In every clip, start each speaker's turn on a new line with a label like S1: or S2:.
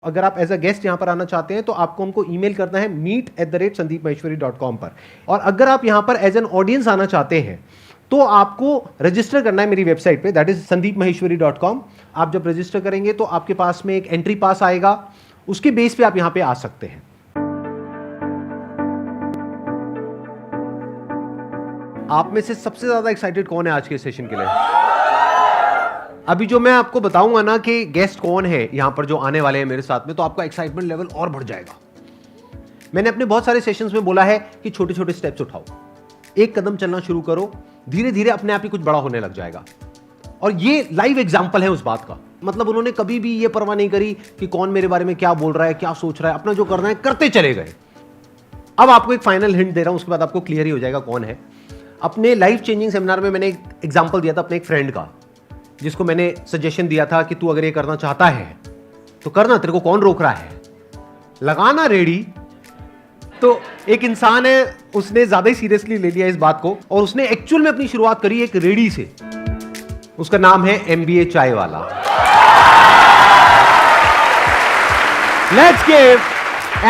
S1: अगर आप as a guest यहां पर आना चाहते हैं तो आपको हमको ईमेल करना है meet@sandeepmaheshwari.com पर। और अगर आप यहां पर एज एन ऑडियंस आना चाहते हैं तो आपको रजिस्टर करना है मेरी वेबसाइट पे, दैट इज sandeepmaheshwari.com। आप जब रजिस्टर करेंगे तो आपके पास में एक एंट्री पास आएगा, उसके बेस पे आप यहां पे आ सकते हैं। आप में से सबसे ज्यादा एक्साइटेड कौन है आज के सेशन के लिए? अभी जो मैं आपको बताऊंगा ना कि गेस्ट कौन है यहां पर जो आने वाले हैं मेरे साथ में, तो आपका एक्साइटमेंट लेवल और बढ़ जाएगा। मैंने अपने बहुत सारे सेशंस में बोला है कि छोटे छोटे स्टेप्स उठाओ, एक कदम चलना शुरू करो, धीरे धीरे अपने आप ही कुछ बड़ा होने लग जाएगा। और ये लाइव एग्जाम्पल है उस बात का। मतलब उन्होंने कभी भी ये परवाह नहीं करी कि कौन मेरे बारे में क्या बोल रहा है, क्या सोच रहा है, अपना जो करना है करते चले गए। अब आपको एक फाइनल हिंट दे रहा हूं, उसके बाद आपको क्लियर ही हो जाएगा कौन है। अपने लाइफ चेंजिंग सेमिनार में मैंने एक एग्जाम्पल दिया था अपने एक फ्रेंड का, जिसको मैंने सजेशन दिया था कि तू अगर ये करना चाहता है तो करना, तेरे को कौन रोक रहा है, लगाना रेडी। तो एक इंसान है, उसने ज्यादा ही सीरियसली ले लिया इस बात को और उसने एक्चुअल में अपनी शुरुआत करी एक रेडी से। उसका नाम है MBA Chai Wala. Let's give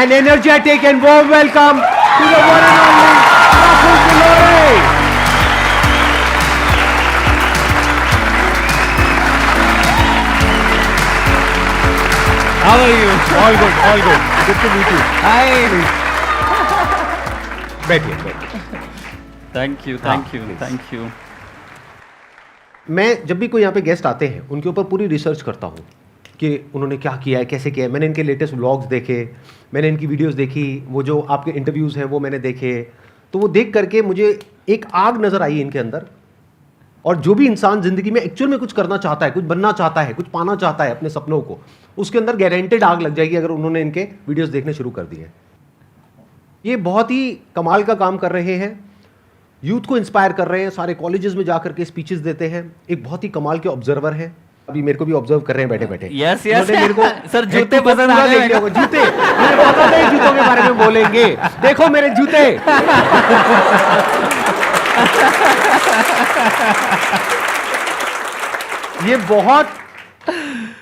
S1: an energetic and warm welcome to the one and only Rahul Kilore.
S2: How are you?
S1: All good, all good. Good to meet you.
S2: Hi.
S1: बैठिए, बैठिए।
S2: Thank you,
S1: हाँ,
S2: thank you,
S1: please.
S2: thank you.
S1: मैं जब भी कोई यहाँ पे guest आते हैं उनके ऊपर पूरी रिसर्च करता हूँ कि उन्होंने क्या किया है, कैसे किया है। मैंने इनके लेटेस्ट व्लॉग्स देखे, मैंने इनकी वीडियोस देखी, वो जो आपके इंटरव्यूज़ हैं वो मैंने देखे। तो वो देख करके मुझे एक आग नज़र आई इनके अंदर। और जो भी इंसान ज़िंदगी में एक्चुअल में कुछ करना चाहता है, कुछ बनना चाहता है, कुछ पाना चाहता है अपने सपनों को, उसके अंदर गारंटेड आग लग जाएगी अगर उन्होंने इनके वीडियोस देखने शुरू कर दिए। ये बहुत ही कमाल का काम कर रहे हैं, यूथ को इंस्पायर कर रहे हैं, सारे कॉलेजेस में जाकर के स्पीचेस देते हैं। एक बहुत ही कमाल के ऑब्जर्वर हैं, अभी मेरे को भी ऑब्जर्व कर रहे हैं बैठे बैठे।
S2: Yes, yes.
S1: मेरे को
S2: सर, जूते पसंद आ गए।
S1: जूते मुझे पता नहीं जूतों के बारे में बोलेंगे। देखो मेरे जूते। ये बहुत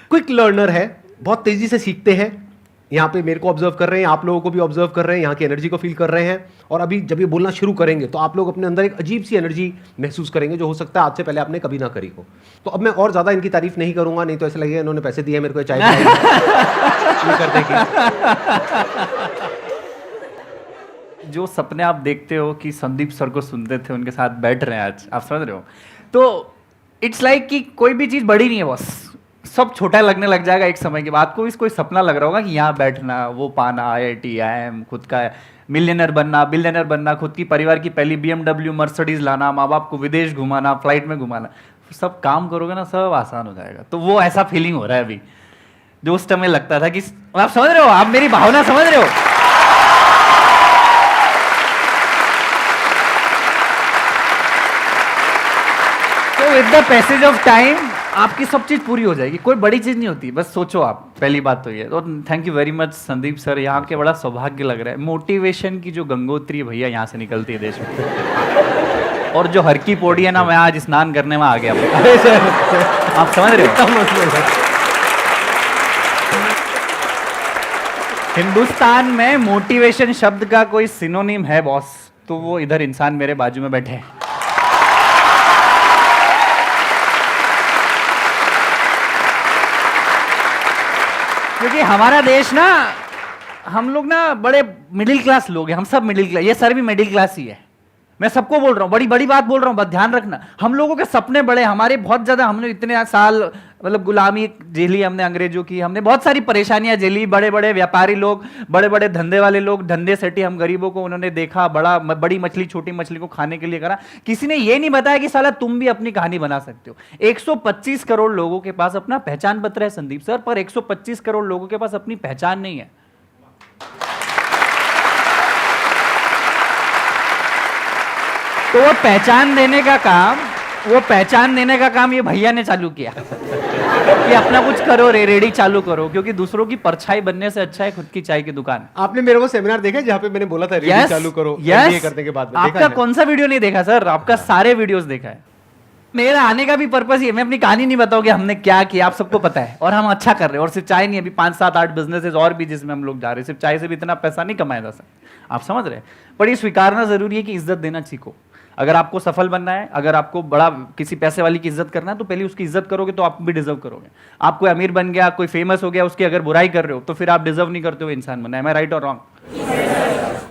S1: क्विक लर्नर है, बहुत तेजी से सीखते हैं। यहाँ पे मेरे को ऑब्जर्व कर रहे हैं, आप लोगों को भी ऑब्जर्व कर रहे हैं, यहाँ की एनर्जी को फील कर रहे हैं। और अभी जब ये बोलना शुरू करेंगे तो आप लोग अपने अंदर एक अजीब सी एनर्जी महसूस करेंगे जो हो सकता है आज से पहले आपने कभी ना करी हो। तो अब मैं और ज़्यादा इनकी तारीफ नहीं करूंगा, नहीं तो ऐसा लगेगा इन्होंने पैसे दिए मेरे को चाय करने की।
S2: जो सपने आप देखते हो कि संदीप सर को सुनते थे, उनके साथ बैठ रहे हैं आज, आप समझ रहे हो? तो इट्स लाइक कि कोई भी चीज़ बड़ी नहीं है, बस सब छोटा लगने लग जाएगा एक समय के बाद। कोई सपना लग रहा होगा कि यहाँ बैठना, वो पाना, IIT, IIM, खुद का मिलियनर बनना, बिलियनर बनना, खुद की परिवार की पहली BMW मर्सिडीज लाना, माँ बाप को विदेश घुमाना, फ्लाइट में घुमाना, सब काम करोगे ना, सब आसान हो जाएगा। तो वो ऐसा फीलिंग हो रहा है अभी, जो उस समय लगता था कि आप समझ रहे हो, आप मेरी भावना समझ रहे हो। तो with the passage of time आपकी सब चीज पूरी हो जाएगी। कोई बड़ी चीज नहीं होती, बस सोचो आप। पहली बात तो ये। तो thank you very much Sandeep sir, यहाँ के बड़ा सौभाग्य लग रहा है। मोटिवेशन की जो गंगोत्री भैया यहाँ से निकलती है देश में, और जो हर की पौड़ी है ना, मैं आज स्नान करने में आ गया। आप समझ रहे हो? हिंदुस्तान में मोटिवेशन शब्द का कोई सिनोनिम है बॉस, तो वो इधर इंसान मेरे बाजू में बैठे हैं। क्योंकि हमारा देश ना, हम लोग ना बड़े मिडिल क्लास लोग हैं, हम सब मिडिल क्लास, ये सर भी मिडिल क्लास ही है। मैं सबको बोल रहा हूँ, बड़ी बड़ी बात बोल रहा हूँ, बस ध्यान रखना। हम लोगों के सपने बड़े, हमारे बहुत ज्यादा, हमने इतने साल मतलब गुलामी झेली हमने अंग्रेजों की, हमने बहुत सारी परेशानियां झेली। बड़े बड़े व्यापारी लोग, बड़े बड़े धंधे वाले लोग धंधे सेठी, हम गरीबों को उन्होंने देखा, बड़ी मछली छोटी मछली को खाने के लिए करा। किसी ने ये नहीं बताया कि साला तुम भी अपनी कहानी बना सकते हो। 125 करोड़ लोगों के पास अपना पहचान पत्र है संदीप सर, पर 125 करोड़ लोगों के पास अपनी पहचान नहीं है। तो वो पहचान देने का काम ये भैया ने चालू किया कि अपना कुछ करो, रेडी चालू करो, क्योंकि दूसरों की परछाई बनने से अच्छा है खुद की चाय की दुकान।
S1: आपने मेरे को सेमिनार देखा जहाँ पे मैंने बोला था रेडी चालू करो, MBA करने के बाद?
S2: आपका कौन सा वीडियो नहीं देखा सर? आपका सारे वीडियोस देखा है। मेरा आने का भी पर्पस ये, मैं अपनी कहानी नहीं बताऊंगी हमने क्या किया, आप सबको पता है, और हम अच्छा कर रहे हैं। और सिर्फ चाय नहीं, अभी 5-7-8 बिजनेसेस और भी जिसमें हम लोग जा रहे हैं। सिर्फ चाय से भी इतना पैसा नहीं कमाया जा सकता, आप समझ रहे हैं। पर ये स्वीकारना जरूरी है कि इज्जत देना सीखो। अगर आपको सफल बनना है, अगर आपको बड़ा किसी पैसे वाली की इज्जत करना है, तो पहले उसकी इज्जत करोगे तो आप भी डिजर्व करोगे। आप कोई अमीर बन गया, कोई फेमस हो गया, उसकी अगर बुराई कर रहे हो तो फिर आप डिजर्व नहीं करते हो इंसान बनना। एम आई राइट और रॉन्ग?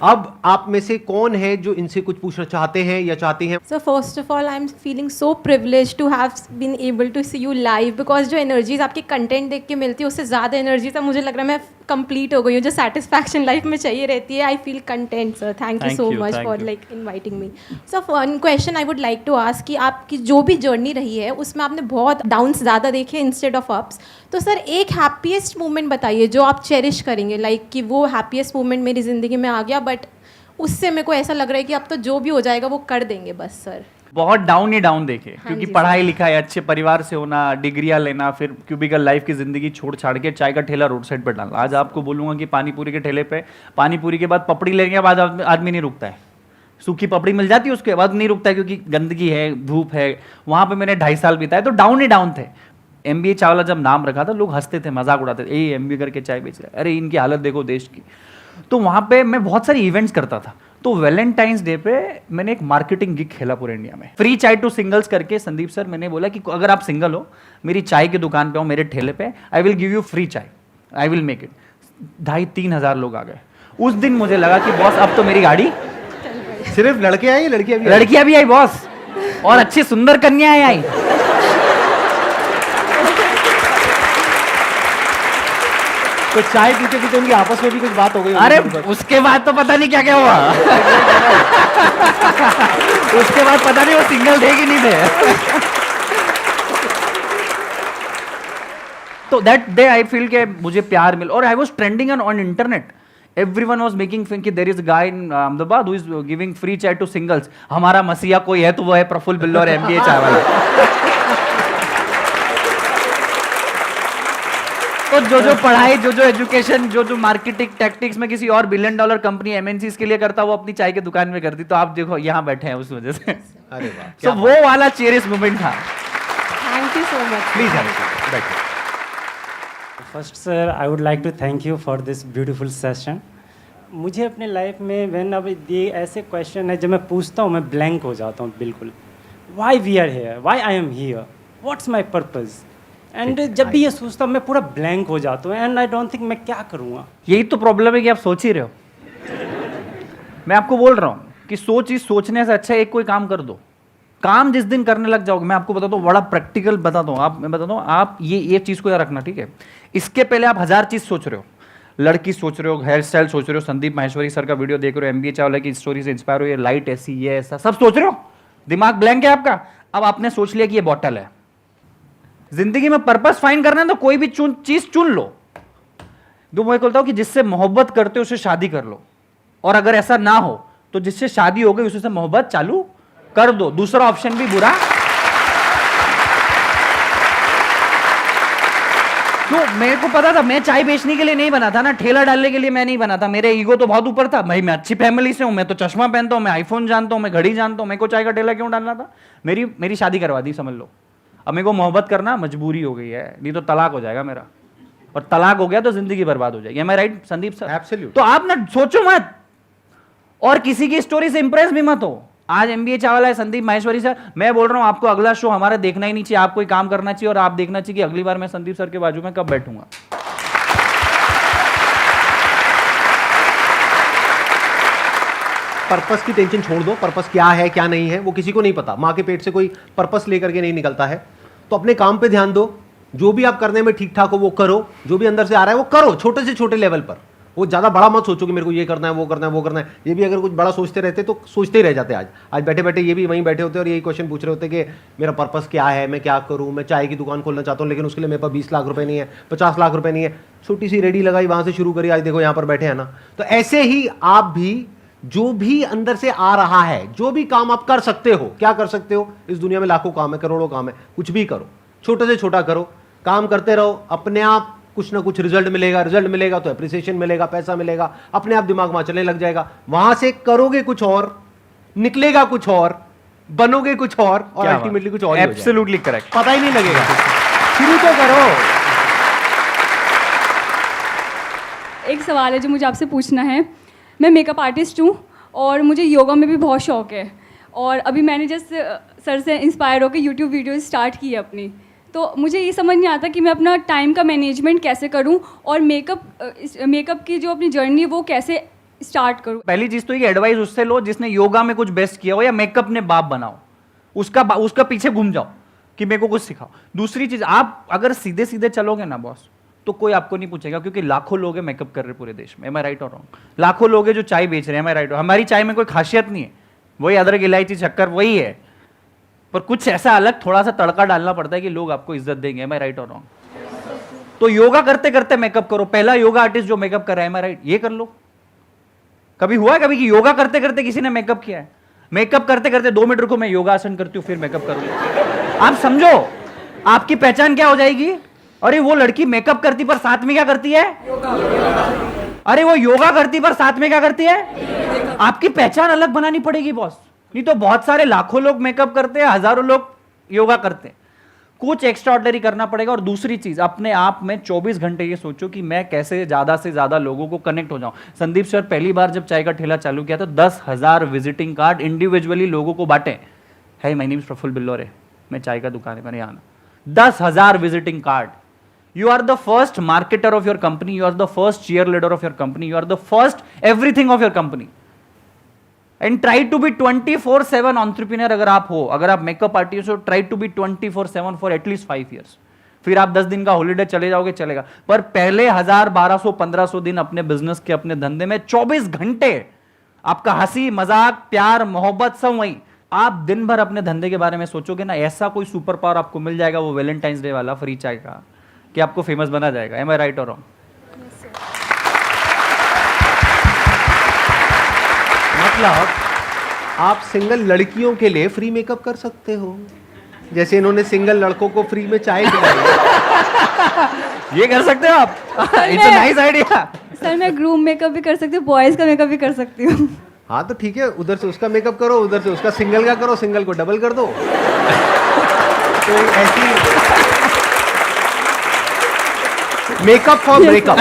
S1: अब आप में से कौन है जो इनसे कुछ पूछना चाहते हैं या चाहती हैं?
S3: So first of all, I'm feeling so privileged to have been able to see you live because जो एनर्जीज आपके कंटेंट देख के मिलती है उससे ज़्यादा एनर्जी तो मुझे लग रहा है मैं कंप्लीट हो गई हूँ। जो सेटिस्फैक्शन लाइफ में चाहिए रहती है, I feel content sir. Thank you so much for like inviting me. Sir one question I would like to ask कि आपकी जो भी जर्नी रही है उसमें आपने बहुत डाउन्स ज़्यादा देखे इंस्टेड ऑफ अप्स। तो सर एक हैप्पीएस्ट मोमेंट बताइए जो आप चेरिश करेंगे, लाइक कि वो हैप्पीएस्ट मोमेंट मेरी ज़िंदगी में आ गया बट उससे मेरे को ऐसा लग रहा है कि अब तो जो भी हो जाएगा वो कर देंगे बस सर।
S2: बहुत डाउन ही डाउन देखे, क्योंकि
S3: जी,
S2: पढ़ाई लिखाई, अच्छे परिवार से होना, डिग्रियां लेना, फिर क्यूबिकल लाइफ की जिंदगी छोड़ छाड़ के चाय का ठेला रोड साइड पर डालना। आज आपको बोलूंगा कि पानी पूरी के ठेले पे पानी पूरी के बाद पपड़ी लेने के बाद आदमी नहीं रुकता है। सूखी पपड़ी मिल जाती है उसके बाद नहीं रुकता है, क्योंकि गंदगी है, धूप है। वहां पे मैंने 2.5 साल बिताए, तो डाउन ही डाउन थे। MBA चावला जब नाम रखा था लोग हंसते थे, मजाक उड़ाते थे, ये MBA करके चाय बेच रहा है, अरे इनकी हालत देखो देश की। तो वहां पे मैं बहुत सारी इवेंट्स करता था। तो वैलेंटाइंस डे पे मैंने एक मार्केटिंग गिग खेला पूरे इंडिया में, फ्री चाय टू सिंगल्स करके। संदीप सर, मैंने बोला कि अगर आप सिंगल हो, मेरी चाय की दुकान पे हो, मेरे ठेले पे, I will give you free चाय, आई विल मेक इट। 2,500-3 हज़ार लोग आ गए। उस दिन मुझे लगा कि बॉस अब तो मेरी गाड़ी।
S1: सिर्फ लड़के आए,
S2: लड़कियां भी आई बॉस, और अच्छी सुंदर कन्याएं आई।
S1: तो चाय पीते पीते उनकी आपस में भी कुछ बात हो गई?
S2: अरे उसके बाद तो पता नहीं क्या क्या हुआ। उसके बाद पता नहीं वो सिंगल थे कि नहीं थे। तो दैट डे आई फील के मुझे प्यार मिल, और I was trending on internet. Everyone was making fun कि there is a guy in Ahmedabad who is giving free chai to singles. हमारा मसीहा कोई है तो वो है प्रफुल्ल बिल्लो और MBA चाय वाला। तो जो पढ़ाई, जो एजुकेशन, जो मार्केटिंग टैक्टिक्स में किसी और $1 बिलियन कंपनी MNCs के लिए करता, वो अपनी चाय की दुकान में करती। तो आप देखो यहाँ बैठे हैं उस वजह से।
S1: अरे वाह,
S2: तो वो वाला चेरिश मोमेंट था।
S3: Thank you so much.
S1: Please बैठिए।
S4: First sir, I would like to thank you for this beautiful session. मुझे अपने लाइफ में व्हेन अब ये ऐसे क्वेश्चन है जब मैं पूछता हूँ मैं ब्लैंक हो जाता हूँ बिल्कुल। Why we are here, why I am here, what's my purpose. And जब भी ये सोचता हूँ मैं पूरा ब्लैंक हो जाता हूँ एंड आई डोंट थिंक मैं क्या करूँगा।
S2: यही तो प्रॉब्लम है कि आप सोच ही रहे हो। मैं आपको बोल रहा हूँ कि सोचने से अच्छा एक कोई काम कर दो। काम जिस दिन करने लग जाओगे, मैं आपको बताता हूँ, बड़ा प्रैक्टिकल बताता हूँ। मैं बताता हूँ, आप ये चीज़ को याद रखना, ठीक है। इसके पहले आप 1000 चीज़ सोच रहे हो, लड़की सोच रहे हो, हेयर स्टाइल सोच रहे हो, संदीप माहेश्वरी सर का वीडियो देख रहे हो, MBA चावला की स्टोरी से इंस्पायर हो, ये लाइट ऐसी, ये ऐसा, सब सोच रहे हो, दिमाग ब्लैंक है आपका। अब आपने सोच लिया कि ये बॉटल है। जिंदगी में पर्पस फाइंड करना है तो कोई भी चीज चुन लो। तो मैं बोलता हूं कि जिससे मोहब्बत करते हो उससे शादी कर लो, और अगर ऐसा ना हो तो जिससे शादी हो गई उससे मोहब्बत चालू कर दो। दूसरा ऑप्शन भी बुरा। तो मेरे को पता था मैं चाय बेचने के लिए नहीं बना था ना, ठेला डालने के लिए मैं नहीं बना था। मेरे ईगो तो बहुत ऊपर था भाई, मैं अच्छी फैमिली से हूं, मैं तो चश्मा पहनता हूं, मैं आईफोन जानता हूं, मैं घड़ी जानता हूं, मेरे को चाय का ठेला क्यों डालना था। मेरी शादी करवा दी, समझ लो। अब मेरे को मोहब्बत करना मजबूरी हो गई है, नहीं तो तलाक हो जाएगा मेरा, और तलाक हो गया तो जिंदगी बर्बाद हो जाएगी। मैं राइट संदीप सर?
S1: एब्सोल्यूट।
S2: तो आप ना सोचो मत, और किसी की स्टोरी से इंप्रेस भी मत हो। आज MBA चावला है, संदीप माहेश्वरी सर, मैं बोल रहा हूं आपको अगला शो हमारा देखना ही नहीं चाहिए, आपको काम करना चाहिए, और आप देखना चाहिए कि अगली बार मैं संदीप सर के बाजू में कब बैठूंगा।
S1: पर्पस की टेंशन छोड़ दो। पर्पस क्या है क्या नहीं है वो किसी को नहीं पता। माँ के पेट से कोई पर्पस लेकर के नहीं निकलता है। तो अपने काम पे ध्यान दो, जो भी आप करने में ठीक ठाक हो वो करो, जो भी अंदर से आ रहा है वो करो, छोटे से छोटे लेवल पर। वो ज़्यादा बड़ा मत सोचो कि मेरे को ये करना है, वो करना है, वो करना है। ये भी अगर कुछ बड़ा सोचते रहते तो सोचते ही रह जाते। आज बैठे बैठे ये भी वहीं बैठे होते और यही क्वेश्चन पूछ रहे होते कि मेरा पर्पस क्या है, मैं क्या करूँ, मैं चाय की दुकान खोलना चाहता हूँ लेकिन उसके लिए मेरे पास 20 लाख रुपए नहीं है, 50 लाख रुपए नहीं है। छोटी सी रेडी लगाई, वहाँ से शुरू करी, आज देखो यहाँ पर बैठे हैं ना। तो ऐसे ही आप भी, जो भी अंदर से आ रहा है, जो भी काम आप कर सकते हो, क्या कर सकते हो, इस दुनिया में लाखों काम है, करोड़ों काम है, कुछ भी करो, छोटे से छोटा करो, काम करते रहो। अपने आप कुछ ना कुछ रिजल्ट मिलेगा तो एप्रिसिएशन मिलेगा, पैसा मिलेगा, अपने आप दिमाग वहां चलने लग जाएगा। वहां से करोगे कुछ और, निकलेगा कुछ और, बनोगे कुछ और
S2: क्या बात?
S1: अल्टीमेटली कुछ और ही हो जाएगा।
S2: Absolutely correct.
S1: पता ही नहीं लगेगा। शुरू तो करो।
S5: एक सवाल है जो मुझे आपसे पूछना है। मैं मेकअप आर्टिस्ट हूँ और मुझे योगा में भी बहुत शौक है, और अभी मैंने जस्ट सर से इंस्पायर होकर यूट्यूब वीडियो स्टार्ट की है अपनी। तो मुझे ये समझ नहीं आता कि मैं अपना टाइम का मैनेजमेंट कैसे करूँ और मेकअप की जो अपनी जर्नी है वो कैसे स्टार्ट करूँ।
S2: पहली चीज तो ये एडवाइस उससे लो जिसने योगा में कुछ बेस्ट किया हो या मेकअप ने बाप बनाओ, उसका पीछे घूम जाओ कि मेरे को कुछ सिखाओ। दूसरी चीज, आप अगर सीधे सीधे चलोगे ना बॉस, तो कोई आपको नहीं पूछेगा, क्योंकि लाखों लोग हैं मेकअप कर रहे पूरे देश में। एम आई राइट और रॉन्ग? लाखों लोग हैं जो चाय बेच रहे हैं। एम आई राइट? हमारी चाय में कोई खासियत नहीं है, वही अदरक इलायची शक्कर वही है, पर कुछ ऐसा अलग थोड़ा सा तड़का डालना पड़ता है कि लोग आपको इज्जत देंगे। एम आई राइट और रॉन्ग? तो योगा करते करते मेकअप करो। पहला योगा आर्टिस्ट जो मेकअप कर रहा है, एम आई राइट? ये कर लो। कभी हुआ है कभी कि योगा करते करते किसी ने मेकअप किया है? मेकअप करते करते 2 मिनट रुको, मैं योगा आसन करती हूँ फिर मेकअप करूंगी। आप समझो आपकी पहचान क्या हो जाएगी। अरे वो लड़की मेकअप करती पर साथ में क्या करती है? अरे वो योगा करती पर साथ में क्या करती है? आपकी पहचान अलग बनानी पड़ेगी बॉस, नहीं तो बहुत सारे लाखों लोग मेकअप करते हैं, हजारों लोग योगा करते हैं। कुछ एक्स्ट्रा ऑर्डिनरी करना पड़ेगा। और दूसरी चीज, अपने आप में 24 घंटे ये सोचो कि मैं कैसे ज्यादा से ज्यादा लोगों को कनेक्ट हो जाऊं। संदीप सर पहली बार जब चाय का ठेला चालू किया तो 10,000 विजिटिंग कार्ड इंडिविजुअली लोगों को बांटे। Hi my name is Praful Billore, मैं चाय का दुकान है, मैंने आना। 10,000 visiting card. You are the first marketer of your company. You are the first cheerleader of your company. You are the first everything of your company. And try to be 24/7 entrepreneur अगर आप हो, अगर आप makeup artist हो, try to be 24/7 for at least 5 years. फिर आप 10 दिन का हॉलीडे चले जाओगे, चलेगा, पर पहले 1000, 1200, 1500 दिन अपने बिजनेस के, अपने धंधे में 24 घंटे आपका हंसी मजाक प्यार मोहब्बत सब वही। आप दिन भर अपने धंधे के बारे में सोचोगे ना, ऐसा कोई सुपर पावर आपको मिल जाएगा, वो वैलेंटाइंस डे वाला फ्री चाय का, कि आपको फेमस बना जाएगा। एम आई राइट और रॉन्ग?
S1: मतलब आप सिंगल लड़कियों के लिए फ्री मेकअप कर सकते हो, जैसे इन्होंने सिंगल लड़कों को फ्री में चाय पिलाई।
S2: ये कर सकते हो आप। It's a nice idea.
S5: Sir मैं ग्रूम मेकअप भी कर सकती हूँ, बॉयज़ का मेकअप भी कर सकती हूँ।
S1: हाँ तो ठीक है, उधर से उसका मेकअप करो, उधर से उसका सिंगल का करो, सिंगल को डबल कर दो। तो ऐसी makeup for breakup.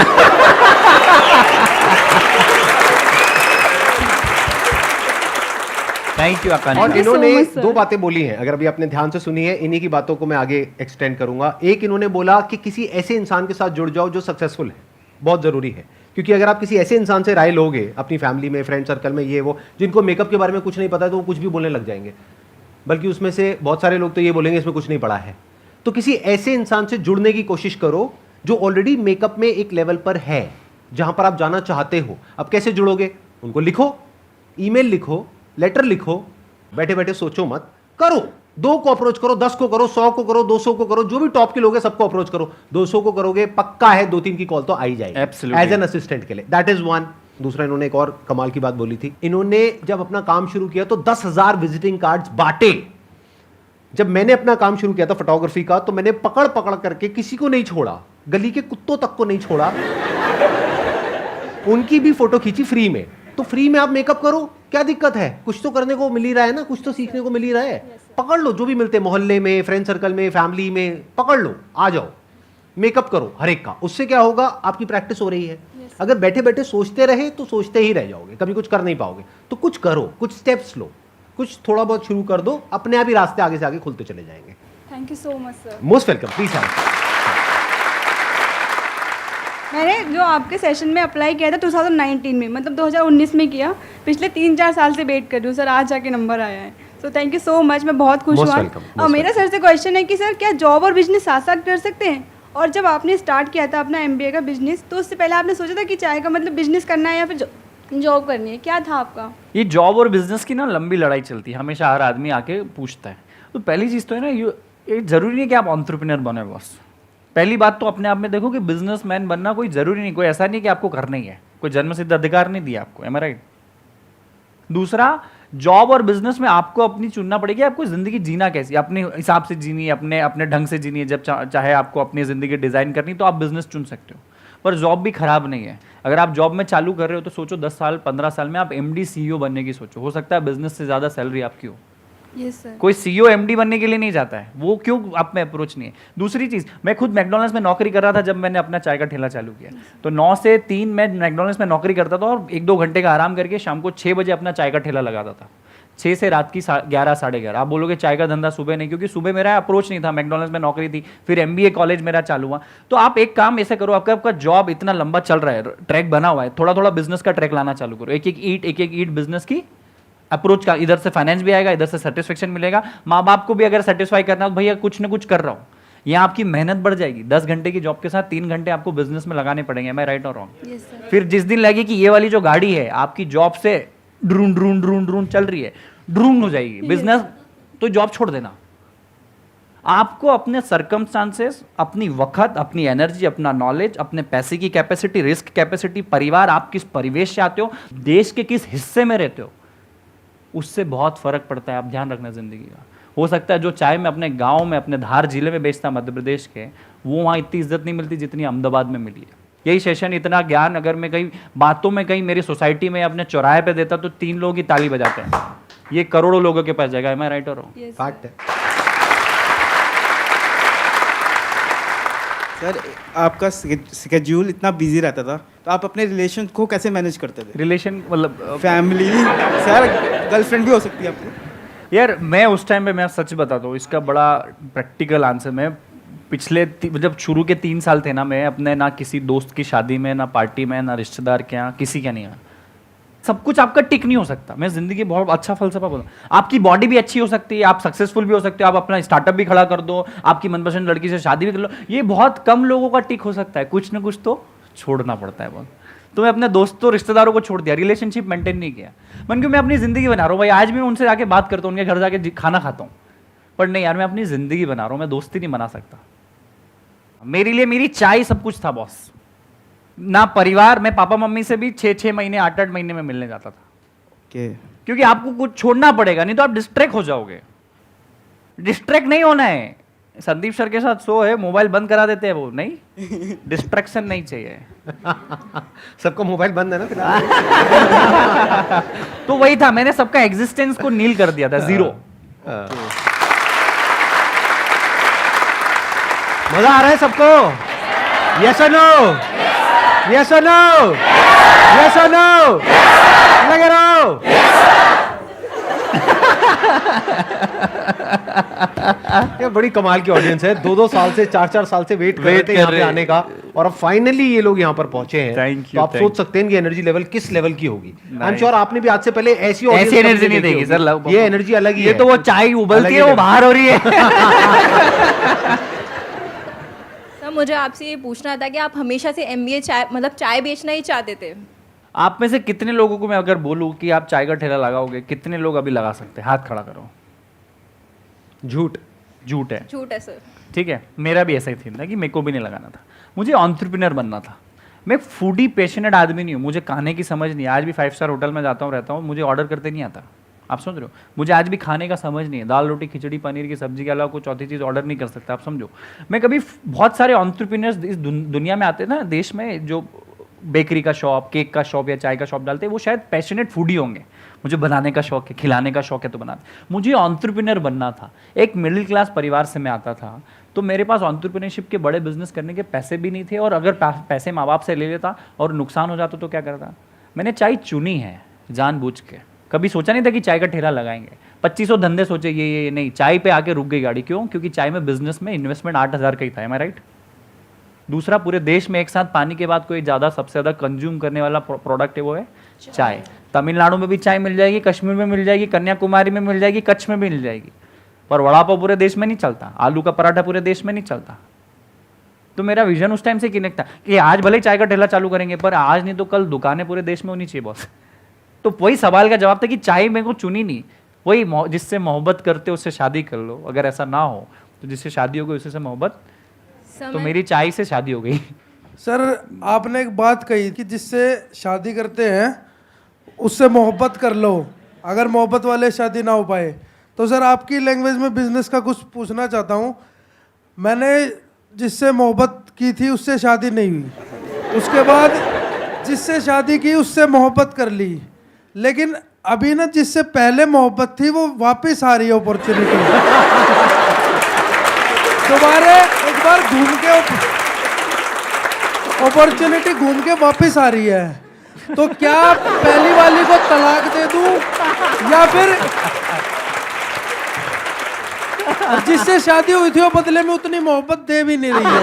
S2: Thank you Akanksha.
S1: और
S5: Thank you so
S1: इन्होंने
S5: much, sir.
S1: 2 बातें बोली हैं, अगर अभी आपने ध्यान से सुनी है, इन्हीं की बातों को मैं आगे एक्सटेंड करूंगा। एक, इन्होंने बोला कि किसी ऐसे इंसान के साथ जुड़ जाओ जो सक्सेसफुल है, बहुत जरूरी है, क्योंकि अगर आप किसी ऐसे इंसान से राय लोगे अपनी फैमिली में, फ्रेंड सर्कल में, ये वो, जिनको मेकअप के बारे में कुछ नहीं पता है, तो वो कुछ भी बोलने लग जाएंगे, बल्कि उसमें से बहुत सारे लोग तो ये बोलेंगे इसमें कुछ नहीं पड़ा है। तो किसी ऐसे इंसान से जुड़ने की कोशिश करो जो ऑलरेडी मेकअप में एक लेवल पर है, जहां पर आप जाना चाहते हो। अब कैसे जुड़ोगे? उनको लिखो, ईमेल लिखो, लेटर लिखो, बैठे बैठे सोचो मत, करो। 2 को अप्रोच करो, 10 को करो, 100 को करो, 200 को करो, जो भी टॉप के लोग हैं सबको अप्रोच करो। 200 को करोगे पक्का है 2-3 की कॉल तो आ ही जाएगी
S2: Absolutely.
S1: एज एन असिस्टेंट के लिए। That is one. दूसरा, इन्होंने एक और कमाल की बात बोली थी। इन्होंने जब अपना काम शुरू किया तो 10,000 विजिटिंग कार्ड्स बांटे। जब मैंने अपना काम शुरू किया था फोटोग्राफी का, तो मैंने पकड़ पकड़ करके किसी को नहीं छोड़ा, गली के कुत्तों तक को नहीं छोड़ा, उनकी भी फोटो खींची फ्री में। तो फ्री में आप मेकअप करो, क्या दिक्कत है? कुछ तो करने को मिल ही रहा है ना, कुछ तो सीखने को मिल ही रहा है। पकड़ लो जो भी मिलते, मोहल्ले में, फ्रेंड सर्कल में, फैमिली में, पकड़ लो, आ जाओ, मेकअप करो हर एक का। उससे क्या होगा? आपकी प्रैक्टिस हो रही है। अगर बैठे बैठे सोचते रहे तो सोचते ही रह जाओगे, कभी कुछ कर नहीं पाओगे। तो कुछ करो, कुछ स्टेप्स लो, कुछ थोड़ा बहुत शुरू कर दो, अपने आप ही रास्ते आगे से आगे खुलते चले जाएंगे।
S5: Thank you so much sir.
S1: Most welcome, please.
S6: मैंने जो आपके सेशन में अप्लाई किया था 2019 में, मतलब 2019 में किया, पिछले 3-4 साल से वेट कर रही हूँ सर, आज जाके नंबर आया है। So thank you so much, मैं बहुत खुश
S1: Most
S6: हुआ।
S1: welcome, most
S6: और मेरा सर से क्वेश्चन है कि सर क्या जॉब और बिजनेस साथ साथ कर सकते हैं? और जब आपने स्टार्ट किया था अपना MBA का बिजनेस, तो उससे पहले आपने सोचा था कि चाय का मतलब बिजनेस करना है या फिर जॉब करनी है, क्या था आपका?
S2: ये जॉब और बिजनेस की ना लंबी लड़ाई चलती है, हमेशा हर आदमी आके पूछता है। तो पहली चीज़ तो है ना, ये जरूरी नहीं कि आप एंटरप्रेन्योर बने बॉस। पहली बात तो अपने आप में देखो कि बिजनेसमैन बनना कोई जरूरी नहीं, कोई ऐसा नहीं कि आपको करना ही है, कोई जन्म सिद्ध अधिकार नहीं दिया आपको। एम आई राइट? दूसरा, जॉब और बिजनेस में आपको अपनी चुनना पड़ेगी, आपको जिंदगी जीना कैसी, अपने हिसाब से जीनी है, अपने अपने ढंग से जीनी है। जब चाहे आपको अपनी जिंदगी डिजाइन करनी तो आप बिजनेस चुन सकते हो, पर जॉब भी खराब नहीं है। अगर आप जॉब में चालू कर रहे हो तो सोचो 10 साल 15 साल में आप MD CEO बनने की सोचो, हो सकता है बिजनेस से ज्यादा सैलरी आपकी हो।
S6: Yes sir.
S2: कोई सीईओ एमडी बनने के लिए नहीं जाता है, वो क्यों आप में अप्रोच नहीं है। दूसरी चीज, मैं खुद मैकडॉनल्ड्स में नौकरी कर रहा था जब मैंने अपना चाय का ठेला चालू किया, तो 9 से 3 मैं मैकडॉनल्ड्स में नौकरी करता था और 1-2 घंटे का आराम करके शाम को 6 बजे अपना चाय का ठेला लगाता था, 6 से रात की 11 साढ़े 11। आप बोलोगे चाय का धंधा सुबह नहीं, क्योंकि सुबह मेरा अप्रोच नहीं था, मैकडॉनल्ड्स में नौकरी थी, फिर एमबीए कॉलेज मेरा चालू हुआ। तो आप एक काम ऐसे करो, आपका जॉब इतना लंबा चल रहा है, ट्रैक बना हुआ है, थोड़ा थोड़ा बिजनेस का ट्रैक लाना चालू करो, एक एक ईट बिजनेस की अप्रोच का, इधर से फाइनेंस भी आएगा, इधर से सेटिस्फेक्शन मिलेगा, माँ बाप को भी अगर सेटिस्फाई करना है तो भैया कुछ ना कुछ कर रहा हूँ, यहाँ आपकी मेहनत बढ़ जाएगी। 10 घंटे की जॉब के साथ 3 घंटे आपको बिजनेस में लगाने पड़ेंगे, मैं राइट और रॉन्ग?
S6: Yes sir.
S2: फिर जिस दिन लगे कि ये वाली जो गाड़ी है आपकी जॉब से ड्रून चल रही है, ड्रून हो जाएगी बिजनेस, तो जॉब छोड़ देना। आपको अपने सर्कमस्टांसेस, अपनी वक्त, अपनी एनर्जी, अपना नॉलेज, अपने पैसे की कैपेसिटी, रिस्क कैपेसिटी, परिवार, आप किस परिवेश से आते हो, देश के किस हिस्से में रहते हो, उससे बहुत फर्क पड़ता है। आप ध्यान रखना जिंदगी का। हो सकता है जो चाय मैं अपने गांव में, अपने धार जिले में बेचता मध्य प्रदेश के, वो वहाँ इतनी इज्जत नहीं मिलती जितनी अहमदाबाद में मिली है। यही सेशन, इतना ज्ञान अगर मैं कहीं बातों में कहीं मेरी सोसाइटी में अपने चौराहे पे देता तो 3 लोग ही ताली बजाते हैं, ये करोड़ों लोगों के पास जाएगा। मैं राइट और रॉन्ग?
S6: यस
S1: फैक्ट है।
S7: सर आपका स्केड्यूल इतना बिजी रहता था, तो आप अपने रिलेशन को कैसे मैनेज करते थे?
S2: रिलेशन मतलब
S7: फैमिली, सर गर्लफ्रेंड भी हो सकती है आपको।
S2: यार मैं उस टाइम पे, मैं सच बताता हूँ, इसका बड़ा प्रैक्टिकल आंसर, मैं पिछले जब शुरू के 3 साल थे ना, मैं अपने ना किसी दोस्त की शादी में, ना पार्टी में, ना रिश्तेदार के यहाँ, किसी के नहीं आया। सब कुछ आपका टिक नहीं हो सकता। मैं जिंदगी बहुत अच्छा फलसफा बोलूँ, आपकी बॉडी भी अच्छी हो सकती है, आप सक्सेसफुल भी हो सकते हो, आप अपना स्टार्टअप भी खड़ा कर दो, आपकी मनपसंद लड़की से शादी भी कर लो, ये बहुत कम लोगों का टिक हो सकता है। कुछ ना कुछ तो छोड़ना पड़ता है बहुत। तो मैं अपने दोस्तों रिश्तेदारों को छोड़ दिया, रिलेशनशिप मेंटेन नहीं किया। मन क्यों, मैं अपनी जिंदगी बना रहा हूँ भाई, आज भी मैं उनसे जाके बात करता हूँ, उनके घर जाके खाना खाता हूँ, पर नहीं यार मैं अपनी जिंदगी बना रहा हूँ, मैं दोस्ती नहीं बना सकता। मेरे लिए मेरी चाय सब कुछ था बॉस। ना परिवार, मैं पापा मम्मी से भी 6-6 महीने 8-8 महीने में मिलने जाता था, क्योंकि आपको कुछ छोड़ना पड़ेगा, नहीं तो आप डिस्ट्रैक्ट हो जाओगे। डिस्ट्रैक्ट नहीं होना है। संदीप सर के साथ शो है, मोबाइल बंद करा देते हैं वो, नहीं, डिस्ट्रैक्शन नहीं चाहिए।
S1: सबका मोबाइल बंद है ना फिलहाल।
S2: तो वही था, मैंने सबका एग्जिस्टेंस को नील कर दिया था, 0।
S1: मजा आ रहा है सबको? यस और नो? यस और नो? यस और नो? लगे रहो। ये बड़ी कमाल की ऑडियंस है, 2-2 साल से 4-4 साल से वेट कर रहे थे यहाँ पे आने का, और अब फाइनली ये लोग यहाँ पर पहुंचे हैं।
S2: Thank you,
S1: तो आप
S2: thank
S1: सोच सकते हैं कि एनर्जी लेवल किस लेवल की होगी। आई एम श्योर आपने भी आज से पहले ऐसी
S2: एनर्जी नहीं देगी सर,
S1: ये एनर्जी अलग ही
S2: ये
S1: है।
S2: तो वो चाय उबलती है, वो बाहर हो रही है।
S8: सर मुझे आपसे ये पूछना था कि आप हमेशा से एमबीए चाय मतलब चाय बेचना ही चाहते थे?
S2: आप में से कितने लोगों को मैं अगर बोलूं कि आप चाय का ठेला लगाओगे, कितने लोग अभी लगा सकते हैं? हाथ खड़ा करो। झूठ है।
S8: झूठ है सर।
S2: ठीक है, मेरा भी ऐसा ही थी ना कि मेरे को भी नहीं लगाना था, मुझे एंटरप्रेन्योर बनना था। मैं फूडी पैशनेट आदमी नहीं हूँ, मुझे खाने की समझ नहीं है। आज भी 5 स्टार होटल में जाता हूँ, रहता हूँ, मुझे ऑर्डर करते नहीं आता। आप समझ रहे हो? मुझे आज भी खाने का समझ नहीं है, दाल रोटी खिचड़ी पनीर की सब्जी के अलावा कुछ चौथी चीज़ ऑर्डर नहीं कर सकता। आप समझो, मैं कभी, बहुत सारे एंटरप्रेन्योर्स इस दुनिया में आते हैं ना, देश में, जो बेकरी का शॉप, केक का शॉप या चाय का शॉप डालते हैं, वो शायद पैशनेट फूडी होंगे। मुझे बनाने का शौक है, खिलाने का शौक है, तो बनाते। मुझे एंटरप्रेन्योर बनना था। एक मिडिल क्लास परिवार से मैं आता था, तो मेरे पास एंटरप्रेन्योरशिप के बड़े बिजनेस करने के पैसे भी नहीं थे, और अगर पैसे माँ बाप से ले लेता और नुकसान हो जाता तो क्या करता। मैंने चाय चुनी है जानबूझ के, कभी सोचा नहीं था कि चाय का ठेला लगाएंगे। 2500 धंधे सोचे, ये नहीं, चाय पे आके रुक गई गाड़ी। क्यों? क्योंकि चाय में बिजनेस में इन्वेस्टमेंट 8000 का ही था। एम आई राइट? दूसरा, पूरे देश में एक साथ पानी के बाद कोई ज़्यादा सबसे ज़्यादा कंज्यूम करने वाला प्रोडक्ट है, वो है चाय। तमिलनाडु में भी चाय मिल जाएगी, कश्मीर में मिल जाएगी, कन्याकुमारी में मिल जाएगी, कच्छ में भी मिल जाएगी, पर वड़ा पाव पूरे देश में नहीं चलता, आलू का पराठा पूरे देश में नहीं चलता। तो मेरा विजन उस टाइम से कनेक्ट था कि आज भले चाय का ठेला चालू करेंगे, पर आज नहीं तो कल दुकानें पूरे देश में होनी चाहिए बॉस। तो वही सवाल का जवाब था कि चाय मेरे को चुनी नहीं, वही जिससे मोहब्बत करते उससे शादी कर लो। अगर ऐसा ना हो तो जिससे शादी हो गई उसी से मोहब्बत, तो मेरी चाय से शादी हो गई।
S9: सर आपने एक बात कही कि जिससे शादी करते हैं उससे मोहब्बत कर लो, अगर मोहब्बत वाले शादी ना हो पाए। तो सर आपकी लैंग्वेज में बिजनेस का कुछ पूछना चाहता हूँ। मैंने जिससे मोहब्बत की थी उससे शादी नहीं हुई, उसके बाद जिससे शादी की उससे मोहब्बत कर ली, लेकिन अभी ना जिससे पहले मोहब्बत थी वो वापस आ रही है अपॉर्चुनिटी। दोबारा एक बार घूम के अपॉर्चुनिटी घूम के वापस आ रही है, तो क्या पहली वाली को तलाक दे दूं या फिर जिससे शादी हुई थी वो बदले में उतनी मोहब्बत दे भी नहीं रही है,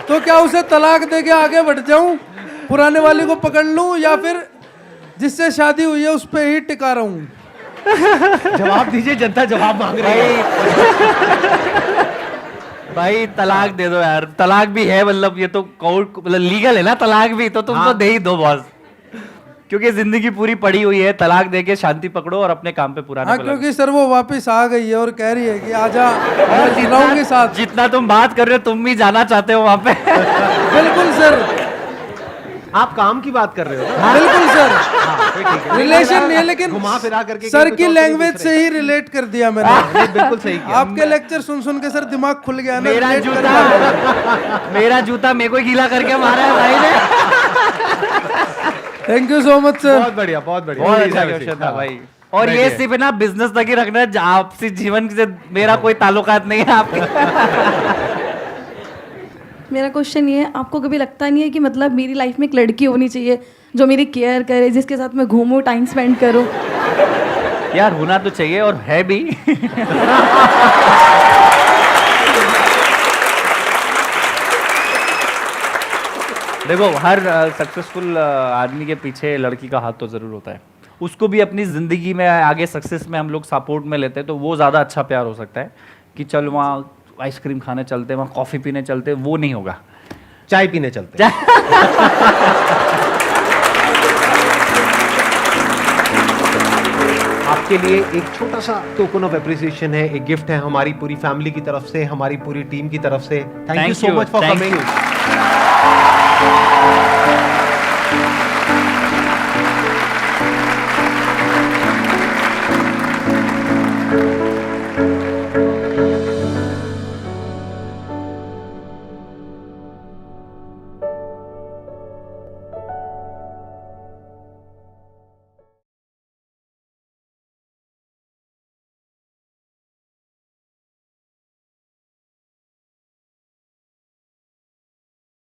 S9: तो क्या उसे तलाक दे के आगे बढ़ जाऊं, पुराने वाली को पकड़ लूं, या फिर जिससे शादी हुई है उस पे ही टिका रहूं?
S1: जवाब दीजिए, जनता जवाब मांग रही है।
S2: भाई तलाक दे दो यार, तलाक भी है मतलब ये तो कोर्ट मतलब लीगल है ना तलाक भी, तो तुम तो दे ही दो बॉस, क्योंकि जिंदगी पूरी पड़ी हुई है, तलाक दे के शांति पकड़ो और अपने काम पे पुराने
S9: हाँ, क्योंकि सर वो वापस आ गई है और कह रही है कि आजा, मैं जी रहा हूं के साथ।
S2: जितना तुम बात कर रहे हो तुम भी जाना चाहते हो वहां पे।
S9: बिल्कुल सर,
S1: आप काम की बात कर रहे हो?
S9: बिल्कुल सर,
S1: फिर ठीक है।
S9: रिलेशन नहीं है, लेकिन
S1: घुमा फिरा करके
S9: सर
S1: कुछ
S9: की
S1: और
S9: लैंग्वेज
S1: दूसरे।
S9: से ही रिलेट कर दिया मैंने।
S1: नहीं, बिल्कुल सही किया।
S9: आपके लेक्चर सुन सुन के सर दिमाग खुल गया ना,
S2: मेरा
S9: relate कर
S2: जूता
S9: दिया।
S2: मेरा जूता मेरे को ही गीला करके मारा है भाई ने।
S9: Thank you so much sir.
S1: बहुत बढ़िया, बहुत बढ़िया।
S2: बहुत अच्छा
S1: वैसे।
S2: क्वेश्चन था
S1: हाँ।
S2: भाई। और ये
S1: बैठिए।
S2: सिर्फ ना बिजनेस तक ही रखना है, आपसी जीवन से मेरा कोई ताल्लुकात नहीं है आपके।
S6: मेरा क्वेश्चन ये है, आपको कभी लगता नहीं है कि मतलब मेरी लाइफ में एक लड़की होनी चाहिए जो मेरी केयर करे, जिसके साथ मैं घूमूं, टाइम स्पेंड करूं?
S2: यार होना तो चाहिए और है भी। देखो हर सक्सेसफुल आदमी के पीछे लड़की का हाथ तो जरूर होता है, उसको भी अपनी जिंदगी में आगे सक्सेस में हम लोग सपोर्ट में लेते हैं, तो वो ज़्यादा अच्छा प्यार हो सकता है कि चल वहाँ आइसक्रीम खाने चलते, वहाँ कॉफ़ी पीने चलते, वो नहीं होगा।
S1: चाय पीने चलते हैं। आपके लिए एक छोटा सा टोकन ऑफ एप्रिसिएशन है, एक गिफ्ट है हमारी पूरी फैमिली की तरफ से, हमारी पूरी टीम की तरफ से। Thank you so much for coming.